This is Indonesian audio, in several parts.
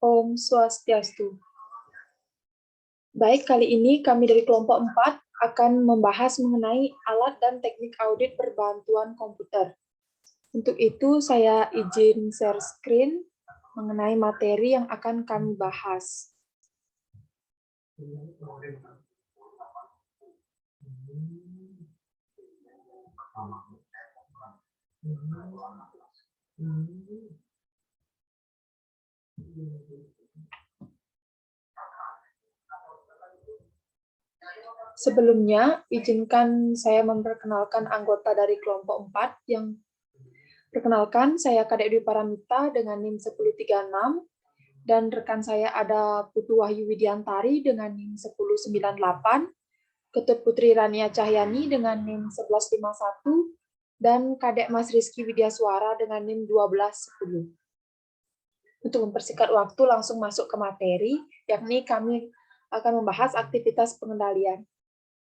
Om Swastiastu. Baik, kali ini kami dari kelompok 4 akan membahas mengenai alat dan teknik audit berbantuan komputer. Untuk itu, saya izin share screen mengenai materi yang akan kami bahas. Sebelumnya, izinkan saya memperkenalkan anggota dari kelompok 4 yang perkenalkan, saya Kadek Dwi Paramita dengan NIM 1036 dan rekan saya ada Putu Wahyu Widiantari dengan NIM 1098, Ketut Putri Rania Cahyani dengan NIM 1151 dan Kadek Mas Rizky Widyaswara dengan NIM 1210. Untuk mempersingkat waktu langsung masuk ke materi, yakni kami akan membahas aktivitas pengendalian.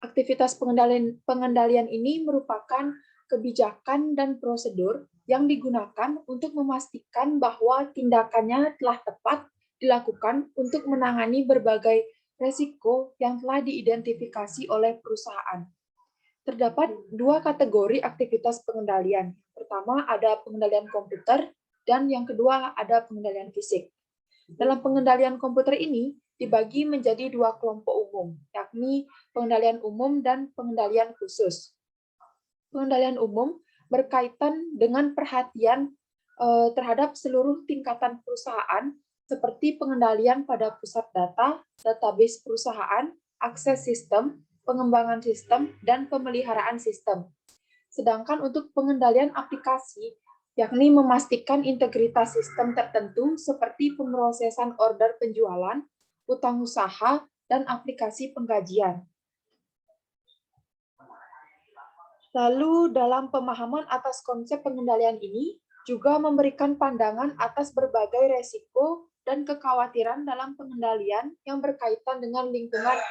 Aktivitas pengendalian ini merupakan kebijakan dan prosedur yang digunakan untuk memastikan bahwa tindakannya telah tepat dilakukan untuk menangani berbagai risiko yang telah diidentifikasi oleh perusahaan. Terdapat dua kategori aktivitas pengendalian. Pertama, ada pengendalian komputer, dan yang kedua, ada pengendalian fisik. Dalam pengendalian komputer ini, dibagi menjadi dua kelompok umum, yakni pengendalian umum dan pengendalian khusus. Pengendalian umum berkaitan dengan perhatian terhadap seluruh tingkatan perusahaan, seperti pengendalian pada pusat data, database perusahaan, akses sistem, pengembangan sistem, dan pemeliharaan sistem. Sedangkan untuk pengendalian aplikasi, yakni memastikan integritas sistem tertentu seperti pemrosesan order penjualan, utang usaha, dan aplikasi penggajian. Lalu dalam pemahaman atas konsep pengendalian ini, juga memberikan pandangan atas berbagai resiko dan kekhawatiran dalam pengendalian yang berkaitan dengan lingkungan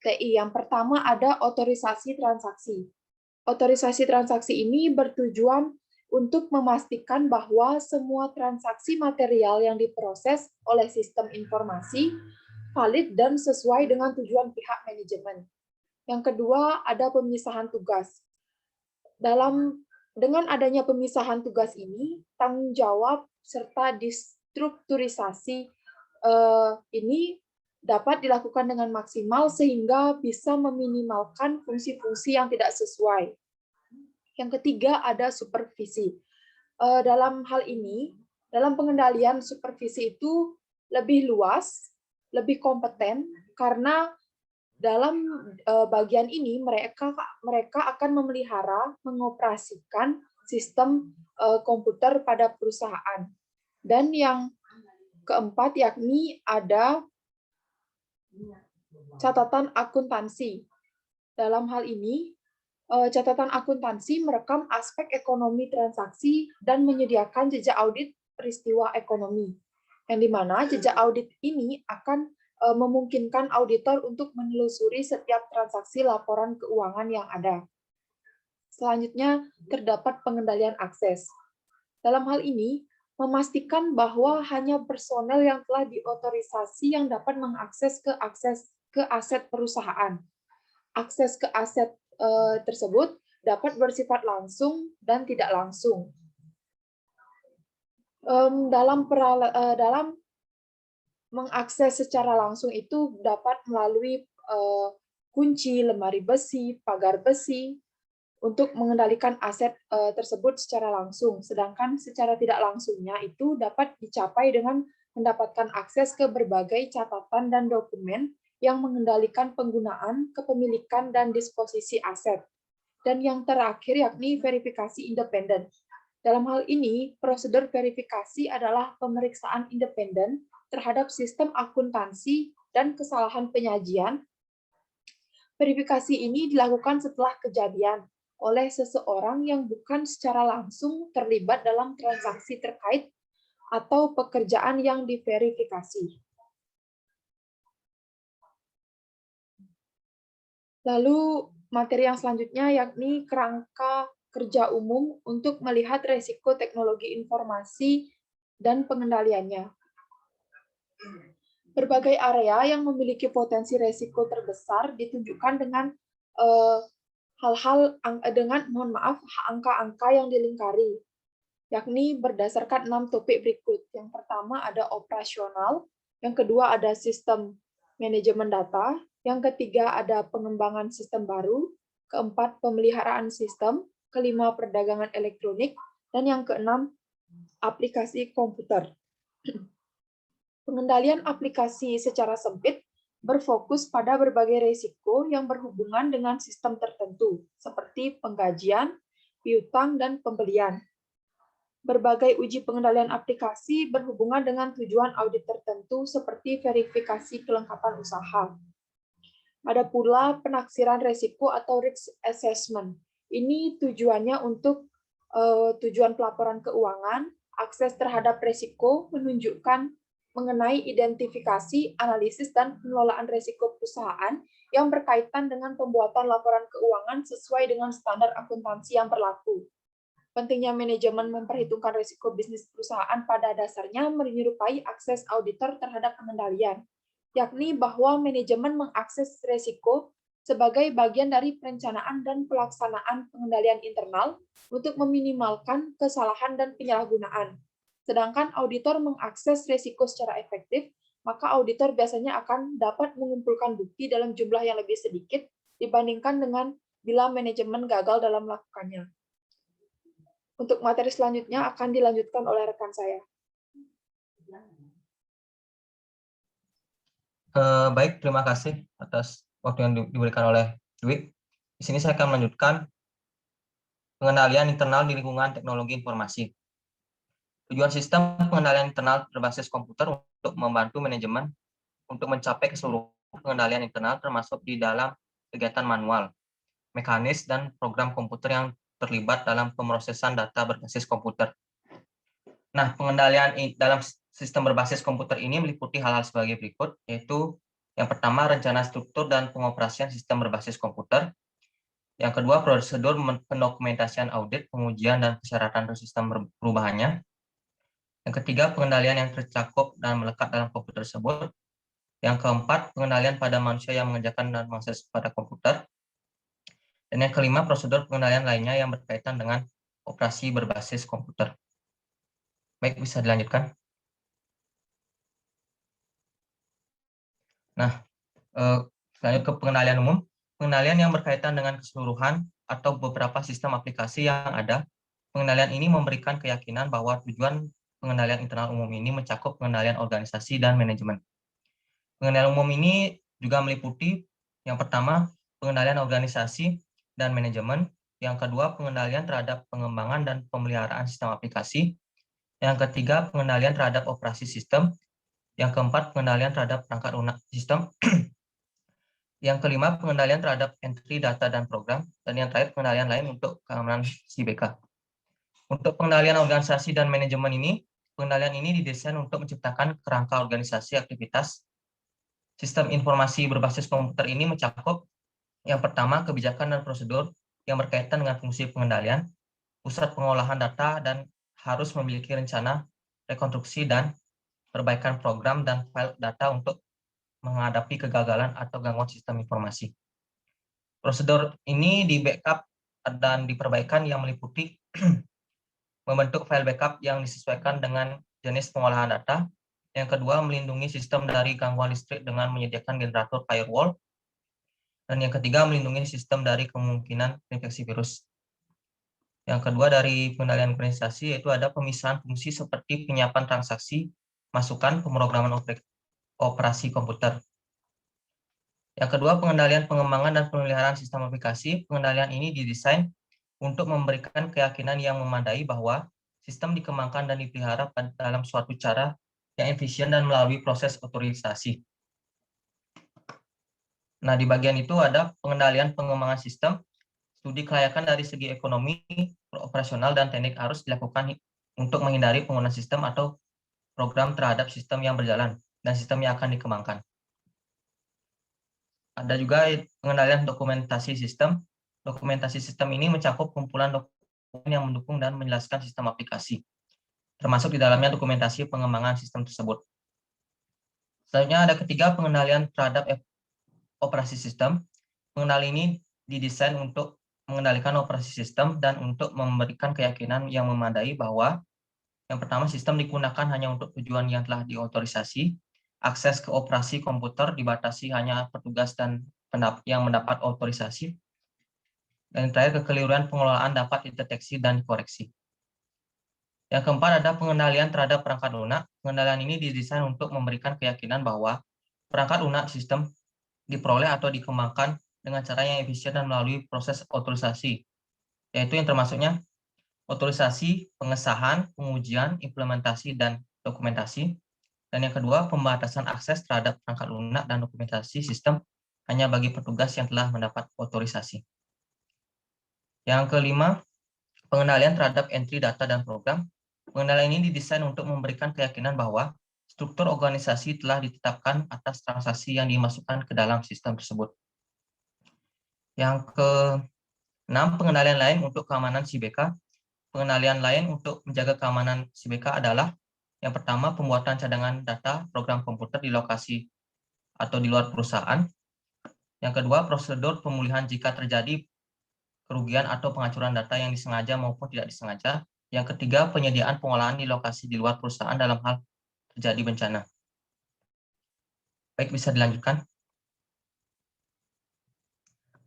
TI. Yang pertama ada otorisasi transaksi. Otorisasi transaksi ini bertujuan untuk memastikan bahwa semua transaksi material yang diproses oleh sistem informasi valid dan sesuai dengan tujuan pihak manajemen. Yang kedua, ada pemisahan tugas. Dengan adanya pemisahan tugas ini, tanggung jawab serta distrukturisasi ini dapat dilakukan dengan maksimal sehingga bisa meminimalkan fungsi-fungsi yang tidak sesuai. Yang ketiga, ada supervisi. Dalam hal ini, dalam pengendalian supervisi itu lebih luas, lebih kompeten, karena dalam bagian ini mereka akan memelihara, mengoperasikan sistem komputer pada perusahaan. Dan yang keempat yakni ada catatan akuntansi. Dalam hal ini, catatan akuntansi merekam aspek ekonomi transaksi dan menyediakan jejak audit peristiwa ekonomi, yang dimana jejak audit ini akan memungkinkan auditor untuk menelusuri setiap transaksi laporan keuangan yang ada. Selanjutnya, terdapat pengendalian akses. Dalam hal ini, memastikan bahwa hanya personel yang telah diotorisasi yang dapat mengakses ke aset perusahaan. Akses ke aset tersebut dapat bersifat langsung dan tidak langsung. Dalam mengakses secara langsung itu dapat melalui kunci, lemari besi, pagar besi, untuk mengendalikan aset tersebut secara langsung. Sedangkan secara tidak langsungnya itu dapat dicapai dengan mendapatkan akses ke berbagai catatan dan dokumen yang mengendalikan penggunaan, kepemilikan, dan disposisi aset. Dan yang terakhir yakni verifikasi independen. Dalam hal ini, prosedur verifikasi adalah pemeriksaan independen terhadap sistem akuntansi dan kesalahan penyajian. Verifikasi ini dilakukan setelah kejadian oleh seseorang yang bukan secara langsung terlibat dalam transaksi terkait atau pekerjaan yang diverifikasi. Lalu materi yang selanjutnya yakni kerangka kerja umum untuk melihat resiko teknologi informasi dan pengendaliannya. Berbagai area yang memiliki potensi resiko terbesar ditunjukkan dengan angka-angka yang dilingkari, yakni berdasarkan 6 topik berikut. Yang pertama ada operasional, yang kedua ada sistem manajemen data, yang ketiga ada pengembangan sistem baru, keempat pemeliharaan sistem, kelima perdagangan elektronik, dan yang keenam aplikasi komputer. Pengendalian aplikasi secara sempit berfokus pada berbagai risiko yang berhubungan dengan sistem tertentu, seperti penggajian, piutang, dan pembelian. Berbagai uji pengendalian aplikasi berhubungan dengan tujuan audit tertentu, seperti verifikasi kelengkapan usaha. Ada pula penaksiran risiko atau risk assessment. Ini tujuannya untuk tujuan pelaporan keuangan, akses terhadap risiko, menunjukkan mengenai identifikasi, analisis, dan pengelolaan risiko perusahaan yang berkaitan dengan pembuatan laporan keuangan sesuai dengan standar akuntansi yang berlaku. Pentingnya manajemen memperhitungkan risiko bisnis perusahaan pada dasarnya menyerupai akses auditor terhadap pengendalian, yakni bahwa manajemen mengakses risiko sebagai bagian dari perencanaan dan pelaksanaan pengendalian internal untuk meminimalkan kesalahan dan penyalahgunaan. Sedangkan auditor mengakses risiko secara efektif, maka auditor biasanya akan dapat mengumpulkan bukti dalam jumlah yang lebih sedikit dibandingkan dengan bila manajemen gagal dalam melakukannya. Untuk materi selanjutnya akan dilanjutkan oleh rekan saya. Baik, terima kasih atas waktu yang diberikan oleh Dwi. Di sini saya akan melanjutkan pengendalian internal di lingkungan teknologi informasi. Tujuan sistem pengendalian internal berbasis komputer untuk membantu manajemen untuk mencapai keseluruhan pengendalian internal termasuk di dalam kegiatan manual, mekanis, dan program komputer yang terlibat dalam pemrosesan data berbasis komputer. Nah, pengendalian dalam sistem berbasis komputer ini meliputi hal-hal sebagai berikut, yaitu yang pertama, rencana struktur dan pengoperasian sistem berbasis komputer. Yang kedua, prosedur pendokumentasian audit, pengujian, dan persyaratan sistem perubahannya. Yang ketiga, pengendalian yang tercakup dan melekat dalam komputer tersebut. Yang keempat, pengendalian pada manusia yang mengerjakan dan mengakses pada komputer. Dan yang kelima, prosedur pengendalian lainnya yang berkaitan dengan operasi berbasis komputer. Baik, bisa dilanjutkan. Nah, lanjut ke pengendalian umum. Pengendalian yang berkaitan dengan keseluruhan atau beberapa sistem aplikasi yang ada. Pengendalian ini memberikan keyakinan bahwa tujuan pengendalian internal umum ini mencakup pengendalian organisasi dan manajemen. Pengendalian umum ini juga meliputi yang pertama, pengendalian organisasi dan manajemen. Yang kedua, pengendalian terhadap pengembangan dan pemeliharaan sistem aplikasi. Yang ketiga, pengendalian terhadap operasi sistem. Yang keempat, pengendalian terhadap perangkat lunak sistem. Yang kelima, pengendalian terhadap entry data dan program. Dan yang terakhir, pengendalian lain untuk keamanan CBK. Untuk pengendalian organisasi dan manajemen ini, pengendalian ini didesain untuk menciptakan kerangka organisasi aktivitas. Sistem informasi berbasis komputer ini mencakup yang pertama, kebijakan dan prosedur yang berkaitan dengan fungsi pengendalian, pusat pengolahan data, dan harus memiliki rencana rekonstruksi dan perbaikan program dan file data untuk menghadapi kegagalan atau gangguan sistem informasi. Prosedur ini di backup dan diperbaikan yang meliputi membentuk file backup yang disesuaikan dengan jenis pengolahan data. Yang kedua, melindungi sistem dari gangguan listrik dengan menyediakan generator firewall. Dan yang ketiga, melindungi sistem dari kemungkinan infeksi virus. Yang kedua, dari pengendalian organisasi yaitu ada pemisahan fungsi seperti penyiapan transaksi, masukan, pemrograman operasi komputer. Yang kedua, pengendalian pengembangan dan pemeliharaan sistem aplikasi. Pengendalian ini didesain untuk memberikan keyakinan yang memadai bahwa sistem dikembangkan dan dipelihara dalam suatu cara yang efisien dan melalui proses otorisasi. Nah, di bagian itu ada pengendalian pengembangan sistem. Studi kelayakan dari segi ekonomi, operasional, dan teknik harus dilakukan untuk menghindari penggunaan sistem atau program terhadap sistem yang berjalan dan sistem yang akan dikembangkan. Ada juga pengendalian dokumentasi sistem. Dokumentasi sistem ini mencakup kumpulan dokumen yang mendukung dan menjelaskan sistem aplikasi, termasuk di dalamnya dokumentasi pengembangan sistem tersebut. Selanjutnya ada ketiga, pengendalian terhadap operasi sistem. Pengendali ini didesain untuk mengendalikan operasi sistem dan untuk memberikan keyakinan yang memadai bahwa yang pertama, sistem digunakan hanya untuk tujuan yang telah diotorisasi, akses ke operasi komputer dibatasi hanya petugas dan yang mendapat otorisasi, dan yang terakhir, kekeliruan pengelolaan dapat dideteksi dan dikoreksi. Yang keempat ada pengendalian terhadap perangkat lunak. Pengendalian ini didesain untuk memberikan keyakinan bahwa perangkat lunak sistem diperoleh atau dikembangkan dengan cara yang efisien dan melalui proses otorisasi, yaitu yang termasuknya otorisasi, pengesahan, pengujian, implementasi, dan dokumentasi. Dan yang kedua, pembatasan akses terhadap perangkat lunak dan dokumentasi sistem hanya bagi petugas yang telah mendapat otorisasi. Yang kelima, pengendalian terhadap entry data dan program. Pengendalian ini didesain untuk memberikan keyakinan bahwa struktur organisasi telah ditetapkan atas transaksi yang dimasukkan ke dalam sistem tersebut. Yang keenam, pengendalian lain untuk keamanan CBK. Pengendalian lain untuk menjaga keamanan CBK adalah yang pertama, pembuatan cadangan data program komputer di lokasi atau di luar perusahaan. Yang kedua, prosedur pemulihan jika terjadi kerugian atau penghancuran data yang disengaja maupun tidak disengaja. Yang ketiga, penyediaan pengolahan di lokasi di luar perusahaan dalam hal terjadi bencana. Baik, bisa dilanjutkan.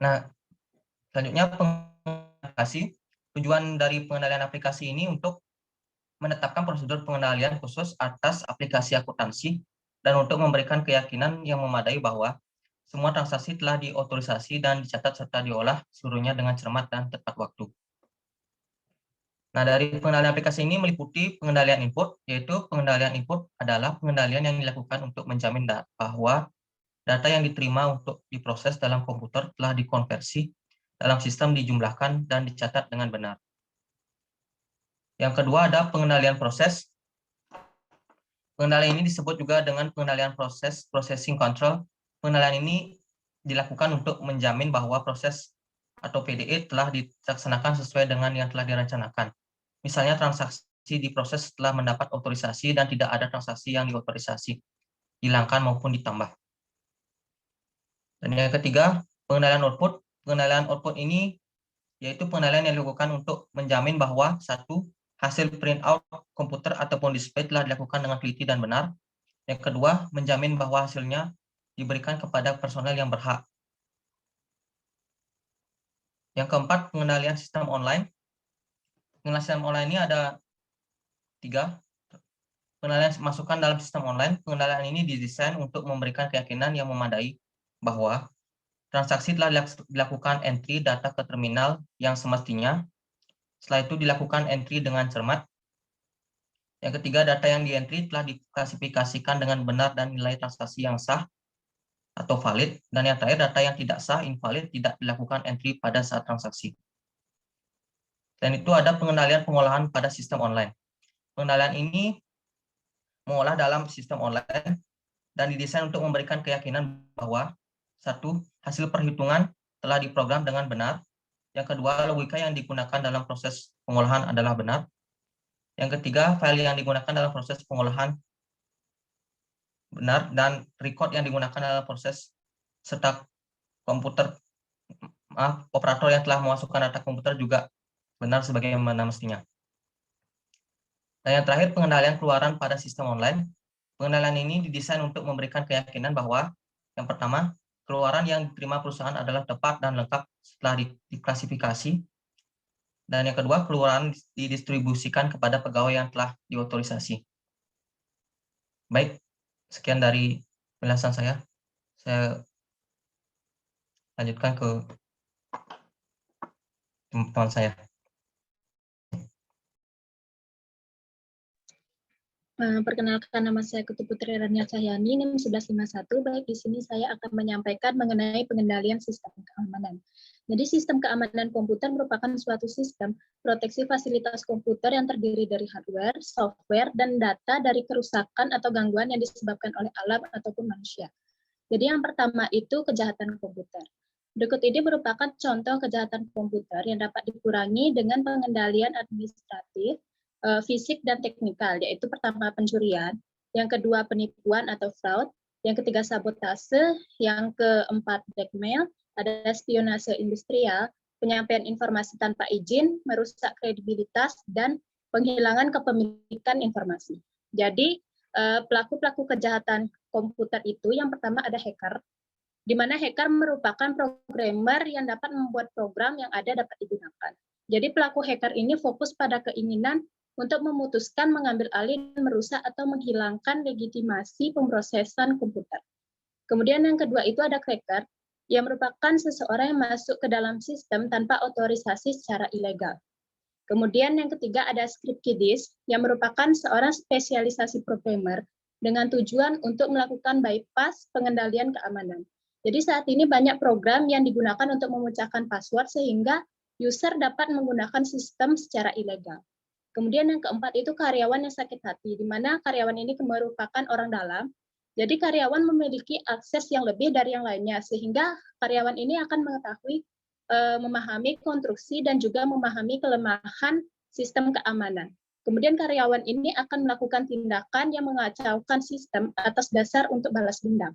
Nah, selanjutnya aplikasi. Tujuan dari pengendalian aplikasi ini untuk menetapkan prosedur pengendalian khusus atas aplikasi akuntansi dan untuk memberikan keyakinan yang memadai bahwa semua transaksi telah diotorisasi dan dicatat serta diolah seluruhnya dengan cermat dan tepat waktu. Nah, dari pengendalian aplikasi ini meliputi pengendalian input, yaitu pengendalian input adalah pengendalian yang dilakukan untuk menjamin bahwa data yang diterima untuk diproses dalam komputer telah dikonversi dalam sistem, dijumlahkan dan dicatat dengan benar. Yang kedua ada pengendalian proses. Pengendalian ini disebut juga dengan pengendalian proses, processing control. Pengendalian ini dilakukan untuk menjamin bahwa proses atau PDE telah dilaksanakan sesuai dengan yang telah direncanakan. Misalnya transaksi diproses setelah mendapat otorisasi dan tidak ada transaksi yang diotorisasi, dihilangkan maupun ditambah. Dan yang ketiga, pengendalian output. Pengendalian output ini yaitu pengendalian yang dilakukan untuk menjamin bahwa satu, hasil printout komputer ataupun display telah dilakukan dengan teliti dan benar. Yang kedua, menjamin bahwa hasilnya diberikan kepada personel yang berhak. Yang keempat, pengendalian sistem online. Pengendalian sistem online ini ada 3. Pengendalian masukan dalam sistem online. Pengendalian ini didesain untuk memberikan keyakinan yang memadai bahwa transaksi telah dilakukan entry data ke terminal yang semestinya. Setelah itu dilakukan entry dengan cermat. Yang ketiga, data yang di-entry telah diklasifikasikan dengan benar dan nilai transaksi yang sah atau valid. Dan yang terakhir, data yang tidak sah, invalid, tidak dilakukan entry pada saat transaksi. Dan itu ada pengendalian pengolahan pada sistem online. Pengendalian ini mengolah dalam sistem online dan didesain untuk memberikan keyakinan bahwa satu, hasil perhitungan telah diprogram dengan benar. Yang kedua, logika yang digunakan dalam proses pengolahan adalah benar. Yang ketiga, file yang digunakan dalam proses pengolahan benar, dan record yang digunakan dalam proses serta operator yang telah memasukkan data komputer juga benar sebagaimana mestinya. Dan yang terakhir, pengendalian keluaran pada sistem online. Pengendalian ini didesain untuk memberikan keyakinan bahwa yang pertama, keluaran yang diterima perusahaan adalah tepat dan lengkap setelah diklasifikasi. Dan yang kedua, keluaran didistribusikan kepada pegawai yang telah diotorisasi. Baik, sekian dari penjelasan saya. Saya lanjutkan ke teman-teman saya. Perkenalkan, nama saya Ketu Putri Rania Cahyani, NIM 1151. Baik, di sini saya akan menyampaikan mengenai pengendalian sistem keamanan. Jadi sistem keamanan komputer merupakan suatu sistem proteksi fasilitas komputer yang terdiri dari hardware, software, dan data dari kerusakan atau gangguan yang disebabkan oleh alat ataupun manusia. Jadi yang pertama itu kejahatan komputer. Berikut ini merupakan contoh kejahatan komputer yang dapat dikurangi dengan pengendalian administratif, fisik dan teknikal, yaitu pertama pencurian, yang kedua penipuan atau fraud, yang ketiga sabotase, yang keempat blackmail, ada spionase industrial, penyampaian informasi tanpa izin, merusak kredibilitas, dan penghilangan kepemilikan informasi. Jadi, pelaku-pelaku kejahatan komputer itu yang pertama ada hacker, di mana hacker merupakan programmer yang dapat membuat program yang ada dapat digunakan. Jadi pelaku hacker ini fokus pada keinginan untuk memutuskan, mengambil alih, merusak, atau menghilangkan legitimasi pemrosesan komputer. Kemudian yang kedua itu ada cracker, yang merupakan seseorang yang masuk ke dalam sistem tanpa otorisasi secara ilegal. Kemudian yang ketiga ada script kiddie, yang merupakan seorang spesialisasi programmer dengan tujuan untuk melakukan bypass pengendalian keamanan. Jadi saat ini banyak program yang digunakan untuk memecahkan password sehingga user dapat menggunakan sistem secara ilegal. Kemudian yang keempat itu karyawan yang sakit hati, di mana karyawan ini merupakan orang dalam. Jadi karyawan memiliki akses yang lebih dari yang lainnya, sehingga karyawan ini akan mengetahui, memahami konstruksi dan juga memahami kelemahan sistem keamanan. Kemudian karyawan ini akan melakukan tindakan yang mengacaukan sistem atas dasar untuk balas dendam.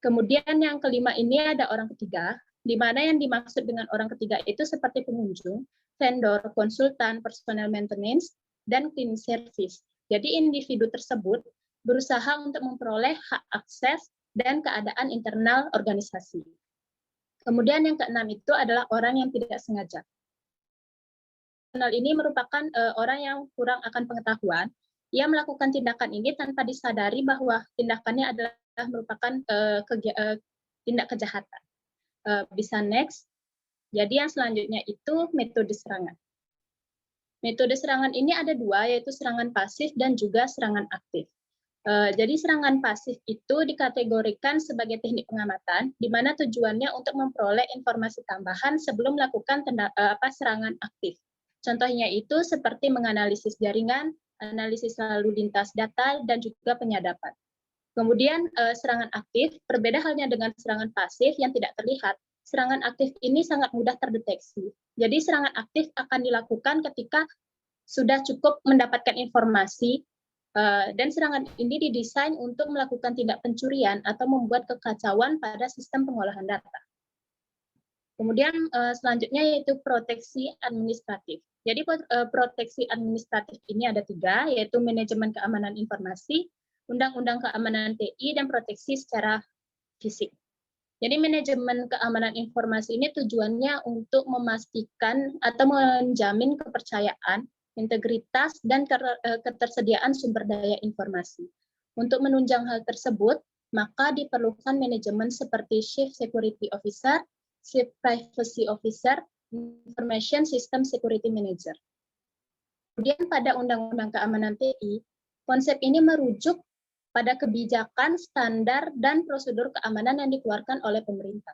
Kemudian yang kelima ini ada orang ketiga, di mana yang dimaksud dengan orang ketiga itu seperti pengunjung, vendor, konsultan, personal maintenance, dan cleaning service. Jadi individu tersebut berusaha untuk memperoleh hak akses dan keadaan internal organisasi. Kemudian yang keenam itu adalah orang yang tidak sengaja. Personal ini merupakan orang yang kurang akan pengetahuan. Ia melakukan tindakan ini tanpa disadari bahwa tindakannya adalah merupakan tindak kejahatan. Bisa next. Jadi yang selanjutnya itu metode serangan. Metode serangan ini ada dua, yaitu serangan pasif dan juga serangan aktif. Jadi serangan pasif itu dikategorikan sebagai teknik pengamatan, di mana tujuannya untuk memperoleh informasi tambahan sebelum melakukan serangan aktif. Contohnya itu seperti menganalisis jaringan, analisis lalu lintas data, dan juga penyadapan. Kemudian serangan aktif, berbeda halnya dengan serangan pasif yang tidak terlihat. Serangan aktif ini sangat mudah terdeteksi. Jadi serangan aktif akan dilakukan ketika sudah cukup mendapatkan informasi, dan serangan ini didesain untuk melakukan tindak pencurian atau membuat kekacauan pada sistem pengolahan data. Kemudian selanjutnya yaitu proteksi administratif. Jadi proteksi administratif ini ada tiga, yaitu manajemen keamanan informasi, undang-undang keamanan TI, dan proteksi secara fisik. Jadi manajemen keamanan informasi ini tujuannya untuk memastikan atau menjamin kepercayaan, integritas, dan ketersediaan sumber daya informasi. Untuk menunjang hal tersebut, maka diperlukan manajemen seperti Chief Security Officer, Chief Privacy Officer, Information System Security Manager. Kemudian pada Undang-Undang Keamanan TI, konsep ini merujuk pada kebijakan, standar, dan prosedur keamanan yang dikeluarkan oleh pemerintah.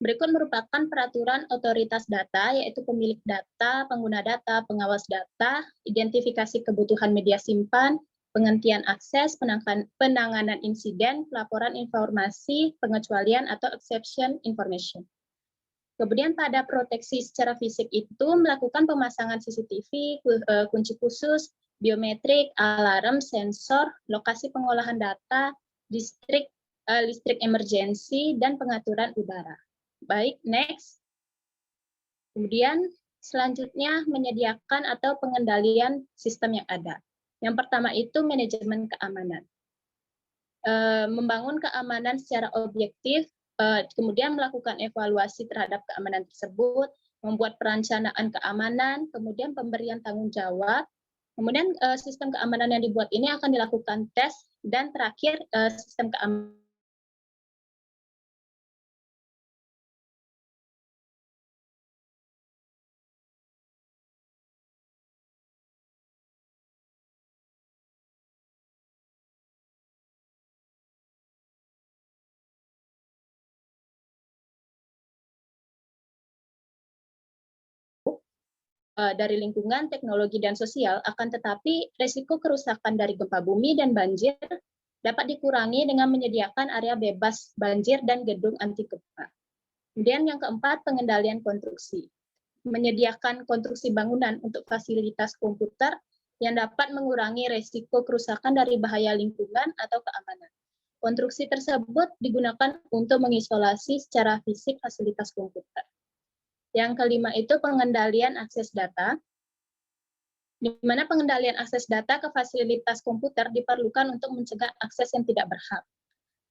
Berikut merupakan peraturan otoritas data, yaitu pemilik data, pengguna data, pengawas data, identifikasi kebutuhan media simpan, penghentian akses, penanganan insiden, pelaporan informasi, pengecualian atau exception information. Kemudian pada proteksi secara fisik itu melakukan pemasangan CCTV, kunci khusus, biometrik, alarm, sensor, lokasi pengolahan data, listrik emergensi, dan pengaturan udara. Baik, next. Kemudian selanjutnya menyediakan atau pengendalian sistem yang ada. Yang pertama itu manajemen keamanan. Membangun keamanan secara objektif, kemudian melakukan evaluasi terhadap keamanan tersebut, membuat perencanaan keamanan, kemudian pemberian tanggung jawab. Kemudian sistem keamanan yang dibuat ini akan dilakukan tes, dan terakhir sistem keamanan dari lingkungan, teknologi, dan sosial, akan tetapi risiko kerusakan dari gempa bumi dan banjir dapat dikurangi dengan menyediakan area bebas banjir dan gedung anti gempa. Kemudian yang keempat, pengendalian konstruksi. Menyediakan konstruksi bangunan untuk fasilitas komputer yang dapat mengurangi resiko kerusakan dari bahaya lingkungan atau keamanan. Konstruksi tersebut digunakan untuk mengisolasi secara fisik fasilitas komputer. Yang kelima itu pengendalian akses data, di mana pengendalian akses data ke fasilitas komputer diperlukan untuk mencegah akses yang tidak berhak.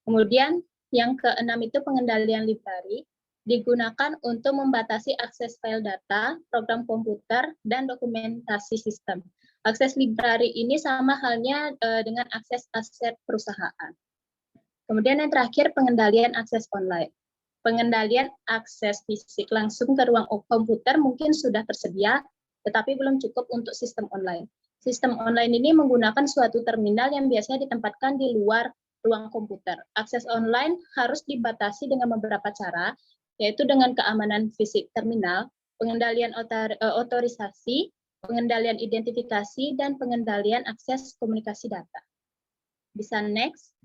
Kemudian yang keenam itu pengendalian library, digunakan untuk membatasi akses file data, program komputer, dan dokumentasi sistem. Akses library ini sama halnya dengan akses aset perusahaan. Kemudian yang terakhir, pengendalian akses online. Pengendalian akses fisik langsung ke ruang komputer mungkin sudah tersedia, tetapi belum cukup untuk sistem online. Sistem online ini menggunakan suatu terminal yang biasanya ditempatkan di luar ruang komputer. Akses online harus dibatasi dengan beberapa cara, yaitu dengan keamanan fisik terminal, pengendalian otorisasi, pengendalian identifikasi, dan pengendalian akses komunikasi data. Bisa next.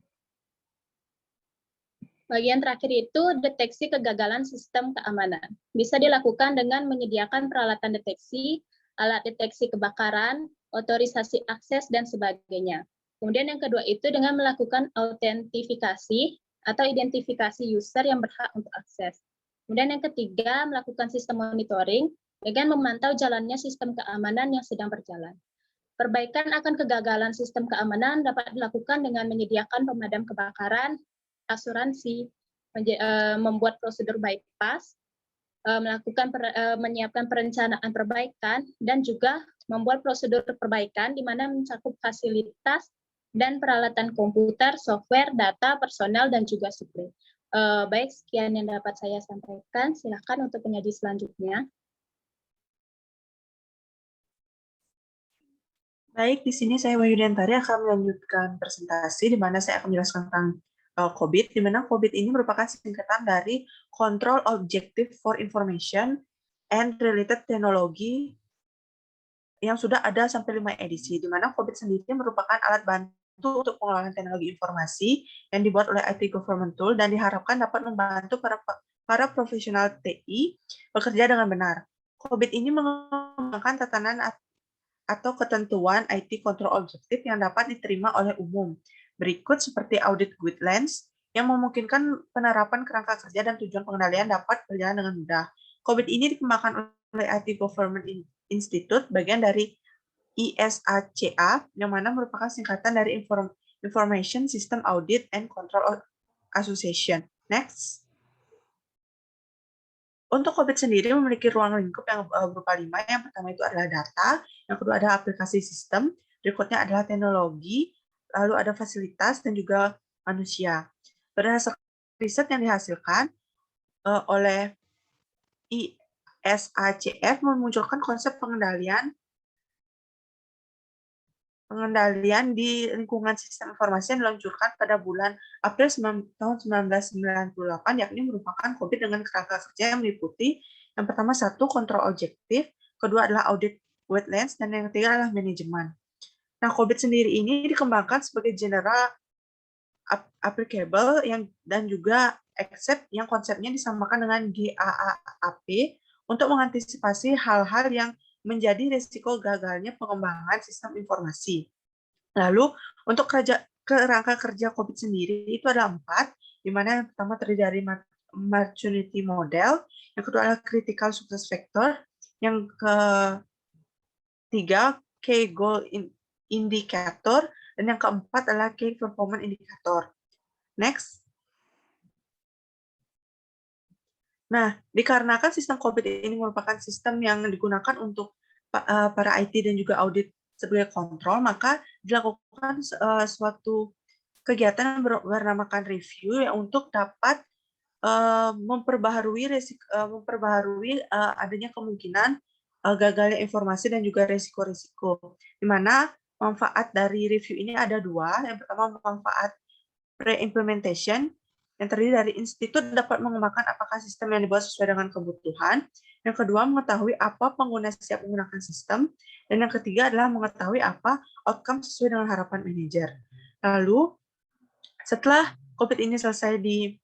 Bagian terakhir itu deteksi kegagalan sistem keamanan. Bisa dilakukan dengan menyediakan peralatan deteksi, alat deteksi kebakaran, otorisasi akses, dan sebagainya. Kemudian yang kedua itu dengan melakukan autentifikasi atau identifikasi user yang berhak untuk akses. Kemudian yang ketiga, melakukan sistem monitoring dengan memantau jalannya sistem keamanan yang sedang berjalan. Perbaikan akan kegagalan sistem keamanan dapat dilakukan dengan menyediakan pemadam kebakaran, asuransi, membuat prosedur bypass, menyiapkan perencanaan perbaikan, dan juga membuat prosedur perbaikan di mana mencakup fasilitas dan peralatan komputer, software, data, personel, dan juga suplai. Baik, sekian yang dapat saya sampaikan. Silakan untuk penyaji selanjutnya. Baik, di sini saya Wahyudiantari akan melanjutkan presentasi di mana saya akan menjelaskan tentang COBIT, di mana COBIT ini merupakan singkatan dari Control Objective for Information and Related Technology yang sudah ada sampai 5 edisi, di mana COBIT sendiri merupakan alat bantu untuk pengelolaan teknologi informasi yang dibuat oleh IT Government Tool dan diharapkan dapat membantu para profesional TI bekerja dengan benar. COBIT ini mengembangkan tatanan atau ketentuan IT Control Objective yang dapat diterima oleh umum. Berikut seperti audit guidelines yang memungkinkan penerapan kerangka kerja dan tujuan pengendalian dapat berjalan dengan mudah. COBIT ini dikembangkan oleh IT Government Institute, bagian dari ISACA, yang mana merupakan singkatan dari Information System Audit and Control Association. Next. Untuk COBIT sendiri memiliki ruang lingkup yang berupa 5. Yang pertama itu adalah data, yang kedua adalah aplikasi sistem, berikutnya adalah teknologi, lalu ada fasilitas, dan juga manusia. Berdasarkan riset yang dihasilkan oleh ISACF memunculkan konsep pengendalian di lingkungan sistem informasi yang diluncurkan pada bulan April tahun 1998, yakni merupakan COBIT dengan kerangka kerja yang meliputi yang pertama kontrol objektif, kedua adalah audit guidelines, dan yang ketiga adalah manajemen. Nah, COBIT sendiri ini dikembangkan sebagai general applicable dan juga accept yang konsepnya disamakan dengan GAAP untuk mengantisipasi hal-hal yang menjadi risiko gagalnya pengembangan sistem informasi. Lalu, untuk kerangka kerja COBIT sendiri itu ada 4, di mana yang pertama terdiri dari maturity model, yang kedua adalah critical success factor, yang ketiga key goal indicator, dan yang keempat adalah key performance indicator. Next. Nah, dikarenakan sistem COBIT ini merupakan sistem yang digunakan untuk para IT dan juga audit sebagai kontrol, maka dilakukan suatu kegiatan yang bernamakan review yang untuk dapat memperbaharui adanya kemungkinan gagalnya informasi dan juga risiko-risiko. Di mana manfaat dari review ini ada 2. Yang pertama manfaat pre-implementation, yang terdiri dari institut dapat mengembangkan apakah sistem yang dibuat sesuai dengan kebutuhan. Yang kedua, mengetahui apa pengguna siap menggunakan sistem. Dan yang ketiga adalah mengetahui apa outcome sesuai dengan harapan manajer. Lalu, setelah COBIT ini selesai di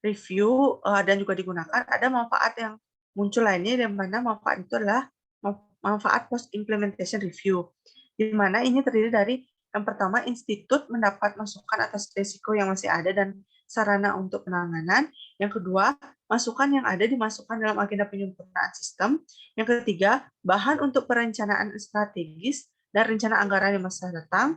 review dan juga digunakan, ada manfaat yang muncul lainnya, di mana manfaat itu adalah manfaat post-implementation review. di mana ini terdiri dari yang pertama, institut mendapat masukan atas risiko yang masih ada dan sarana untuk penanganan. Yang kedua, masukan yang ada dimasukkan dalam agenda penyempurnaan sistem. Yang ketiga, bahan untuk perencanaan strategis dan rencana anggaran di masa datang.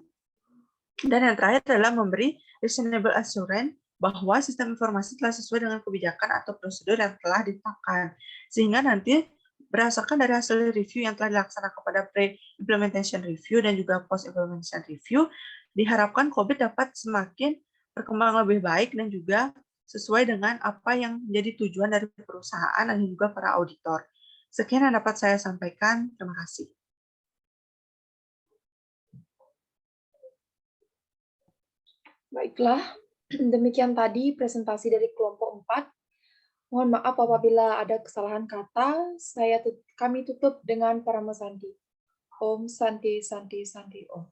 Dan yang terakhir adalah memberi reasonable assurance bahwa sistem informasi telah sesuai dengan kebijakan atau prosedur yang telah ditetapkan. Sehingga nanti berdasarkan dari hasil review yang telah dilaksanakan pada pre-implementation review dan juga post-implementation review, diharapkan COVID dapat semakin berkembang lebih baik dan juga sesuai dengan apa yang menjadi tujuan dari perusahaan dan juga para auditor. Sekian yang dapat saya sampaikan. Terima kasih. Baiklah, demikian tadi presentasi dari kelompok 4. Mohon maaf apabila ada kesalahan kata. Kami tutup dengan Parama Santi. Om Santi Santi Santi Om.